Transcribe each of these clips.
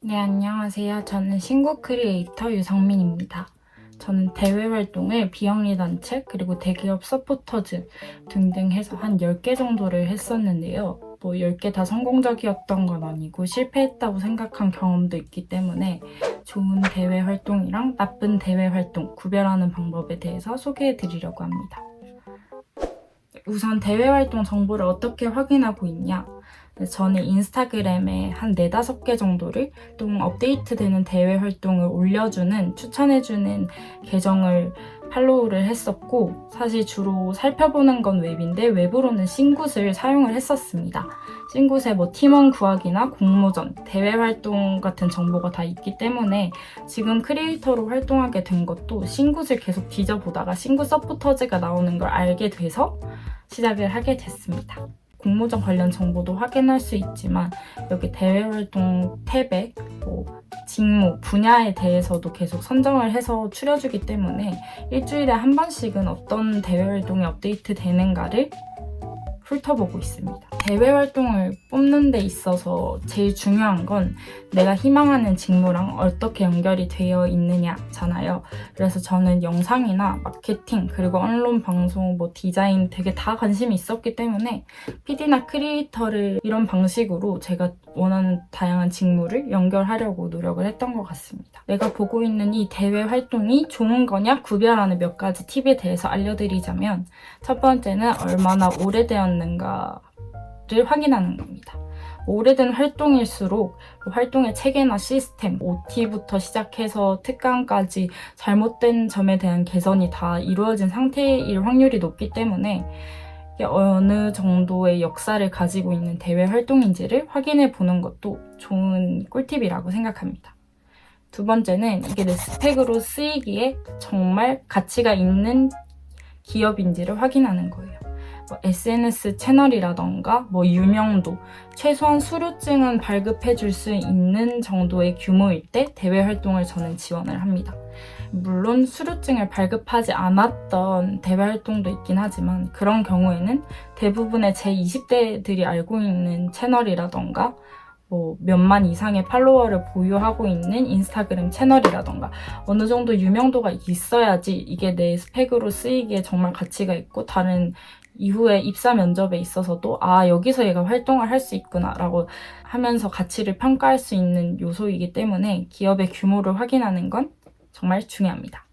네, 안녕하세요. 저는 신구 크리에이터 유성민입니다. 저는 대외 활동을 비영리 단체 그리고 대기업 서포터즈 등등 해서 한 10개 정도를 했었는데요. 10개 다 성공적이었던 건 아니고 실패했다고 생각한 경험도 있기 때문에 좋은 대외 활동이랑 나쁜 대외 활동 구별하는 방법에 대해서 소개해 드리려고 합니다. 우선 대외 활동 정보를 어떻게 확인하고 있냐? 저는 인스타그램에 한 4, 5개 정도를 좀 업데이트되는 대외 활동을 올려주는, 추천해주는 계정을 팔로우를 했었고, 사실 주로 살펴보는 건 웹인데 웹으로는 싱굿을 사용을 했었습니다. 싱굿에 팀원 구하기나 공모전, 대외 활동 같은 정보가 다 있기 때문에 지금 크리에이터로 활동하게 된 것도 싱굿을 계속 뒤져보다가 싱굿 서포터즈가 나오는 걸 알게 돼서 시작을 하게 됐습니다. 공모전 관련 정보도 확인할 수 있지만 여기 대외활동 탭에 직무, 분야에 대해서도 계속 선정을 해서 추려주기 때문에 일주일에 한 번씩은 어떤 대외활동이 업데이트 되는가를 훑어보고 있습니다. 대외 활동을 뽑는 데 있어서 제일 중요한 건 내가 희망하는 직무랑 어떻게 연결이 되어 있느냐잖아요. 그래서 저는 영상이나 마케팅, 그리고 언론 방송, 디자인 되게 다 관심이 있었기 때문에 PD나 크리에이터를 이런 방식으로 제가 원하는 다양한 직무를 연결하려고 노력을 했던 것 같습니다. 내가 보고 있는 이 대외 활동이 좋은 거냐 구별하는 몇 가지 팁에 대해서 알려드리자면 첫 번째는 얼마나 오래되었는가를 확인하는 겁니다. 오래된 활동일수록 활동의 체계나 시스템, OT부터 시작해서 특강까지 잘못된 점에 대한 개선이 다 이루어진 상태일 확률이 높기 때문에 어느 정도의 역사를 가지고 있는 대외 활동인지를 확인해 보는 것도 좋은 꿀팁이라고 생각합니다. 두 번째는 이게 내 스펙으로 쓰이기에 정말 가치가 있는 기업인지를 확인하는 거예요. SNS 채널이라던가 유명도, 최소한 수료증은 발급해줄 수 있는 정도의 규모일 때 대외 활동을 저는 지원을 합니다. 물론 수료증을 발급하지 않았던 대외 활동도 있긴 하지만 그런 경우에는 대부분의 제 20대들이 알고 있는 채널이라던가 몇만 이상의 팔로워를 보유하고 있는 인스타그램 채널이라던가 어느 정도 유명도가 있어야지 이게 내 스펙으로 쓰이기에 정말 가치가 있고 다른 이후에 입사 면접에 있어서도 여기서 얘가 활동을 할 수 있구나 라고 하면서 가치를 평가할 수 있는 요소이기 때문에 기업의 규모를 확인하는 건 정말 중요합니다.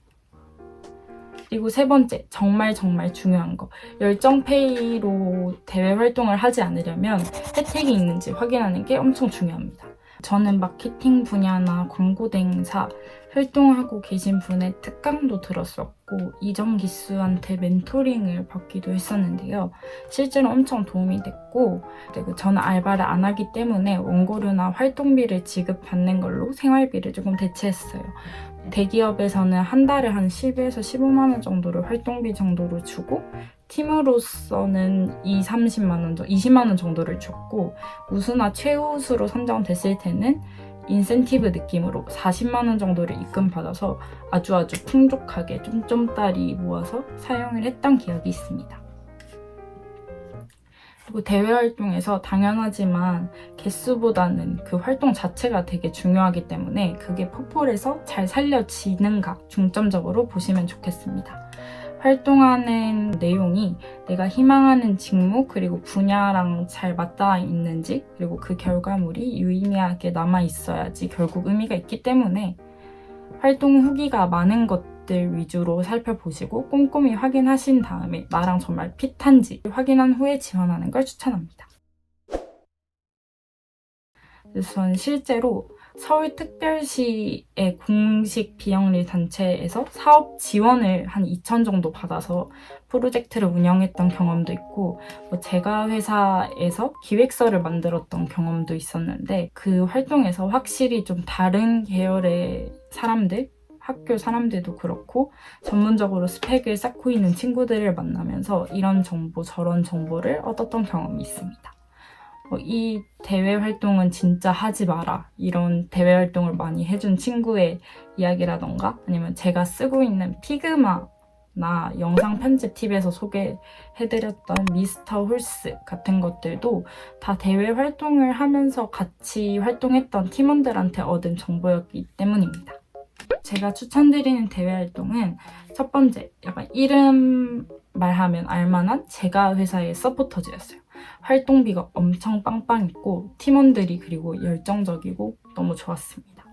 그리고 세 번째, 정말 중요한 거. 열정페이로 대외 활동을 하지 않으려면 혜택이 있는지 확인하는 게 엄청 중요합니다. 저는 마케팅 분야나 광고 대행사 활동하고 계신 분의 특강도 들었었고 이전 기수한테 멘토링을 받기도 했었는데요. 실제로 엄청 도움이 됐고 그리고 저는 알바를 안 하기 때문에 원고료나 활동비를 지급받는 걸로 생활비를 조금 대체했어요. 대기업에서는 한 달에 한 10에서 15만 원 정도를 활동비 정도로 주고 팀으로서는 20만 원 정도를 줬고 우수나 최우수로 선정됐을 때는 인센티브 느낌으로 40만 원 정도를 입금받아서 아주 풍족하게 쫌쫌따리 모아서 사용을 했던 기억이 있습니다. 그리고 대외 활동에서 당연하지만 개수보다는 그 활동 자체가 되게 중요하기 때문에 그게 포폴에서 잘 살려지는가 중점적으로 보시면 좋겠습니다. 활동하는 내용이 내가 희망하는 직무 그리고 분야랑 잘 맞닿아 있는지 그리고 그 결과물이 유의미하게 남아 있어야지 결국 의미가 있기 때문에 활동 후기가 많은 것들 위주로 살펴보시고 꼼꼼히 확인하신 다음에 나랑 정말 핏한지 확인한 후에 지원하는 걸 추천합니다. 그래서 저는 실제로 서울특별시의 공식 비영리 단체에서 사업 지원을 한 2천 정도 받아서 프로젝트를 운영했던 경험도 있고 제가 회사에서 기획서를 만들었던 경험도 있었는데 그 활동에서 확실히 좀 다른 계열의 사람들 학교 사람들도 그렇고 전문적으로 스펙을 쌓고 있는 친구들을 만나면서 이런 정보 저런 정보를 얻었던 경험이 있습니다. 이 대외 활동은 진짜 하지 마라 이런 대외 활동을 많이 해준 친구의 이야기라던가 아니면 제가 쓰고 있는 피그마 나 영상 편집 팁에서 소개해드렸던 미스터 홀스 같은 것들도 다 대외 활동을 하면서 같이 활동했던 팀원들한테 얻은 정보였기 때문입니다. 제가 추천드리는 대외 활동은 첫 번째, 약간 이름 말하면 알만한 제가 회사의 서포터즈였어요. 활동비가 엄청 빵빵했고 팀원들이 그리고 열정적이고 너무 좋았습니다.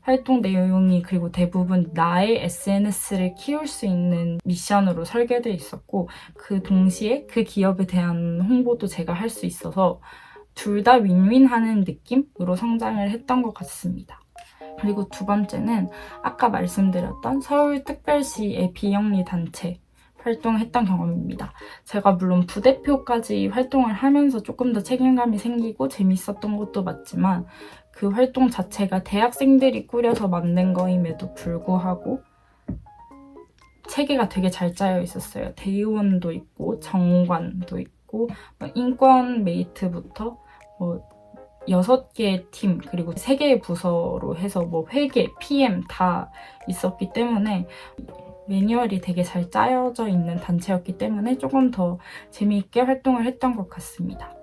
활동 내용이 그리고 대부분 나의 SNS를 키울 수 있는 미션으로 설계되어 있었고 그 동시에 그 기업에 대한 홍보도 제가 할 수 있어서 둘 다 윈윈하는 느낌으로 성장을 했던 것 같습니다. 그리고 두 번째는 아까 말씀드렸던 서울특별시의 비영리 단체 활동했던 경험입니다. 제가 물론 부대표까지 활동을 하면서 조금 더 책임감이 생기고 재밌었던 것도 맞지만 그 활동 자체가 대학생들이 꾸려서 만든 거임에도 불구하고 체계가 되게 잘 짜여 있었어요. 대의원도 있고 정관도 있고 인권 메이트부터 6개의 팀 그리고 3개의 부서로 해서 회계, PM 다 있었기 때문에 매뉴얼이 되게 잘 짜여져 있는 단체였기 때문에 조금 더 재미있게 활동을 했던 것 같습니다.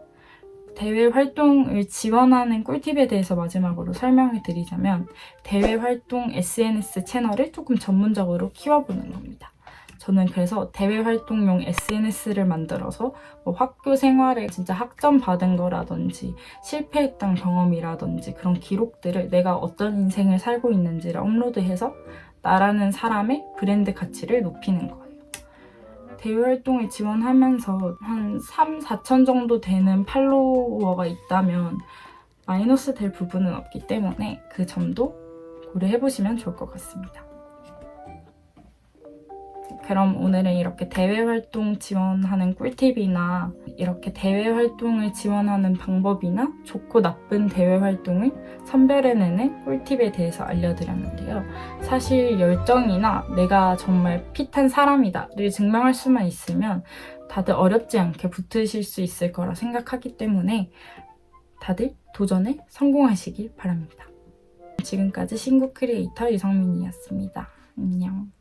대외 활동을 지원하는 꿀팁에 대해서 마지막으로 설명을 드리자면 대외 활동 SNS 채널을 조금 전문적으로 키워보는 겁니다. 저는 그래서 대외 활동용 SNS를 만들어서 학교 생활에 진짜 학점 받은 거라든지 실패했던 경험이라든지 그런 기록들을 내가 어떤 인생을 살고 있는지를 업로드해서 나라는 사람의 브랜드 가치를 높이는 거예요. 대외 활동을 지원하면서 한 3, 4천 정도 되는 팔로워가 있다면 마이너스 될 부분은 없기 때문에 그 점도 고려해보시면 좋을 것 같습니다. 그럼 오늘은 이렇게 대외 활동 지원하는 꿀팁이나 이렇게 대외 활동을 지원하는 방법이나 좋고 나쁜 대외 활동을 선별해내는 꿀팁에 대해서 알려드렸는데요. 사실 열정이나 내가 정말 핏한 사람이다를 증명할 수만 있으면 다들 어렵지 않게 붙으실 수 있을 거라 생각하기 때문에 다들 도전에 성공하시길 바랍니다. 지금까지 신구 크리에이터 유성민이었습니다. 안녕.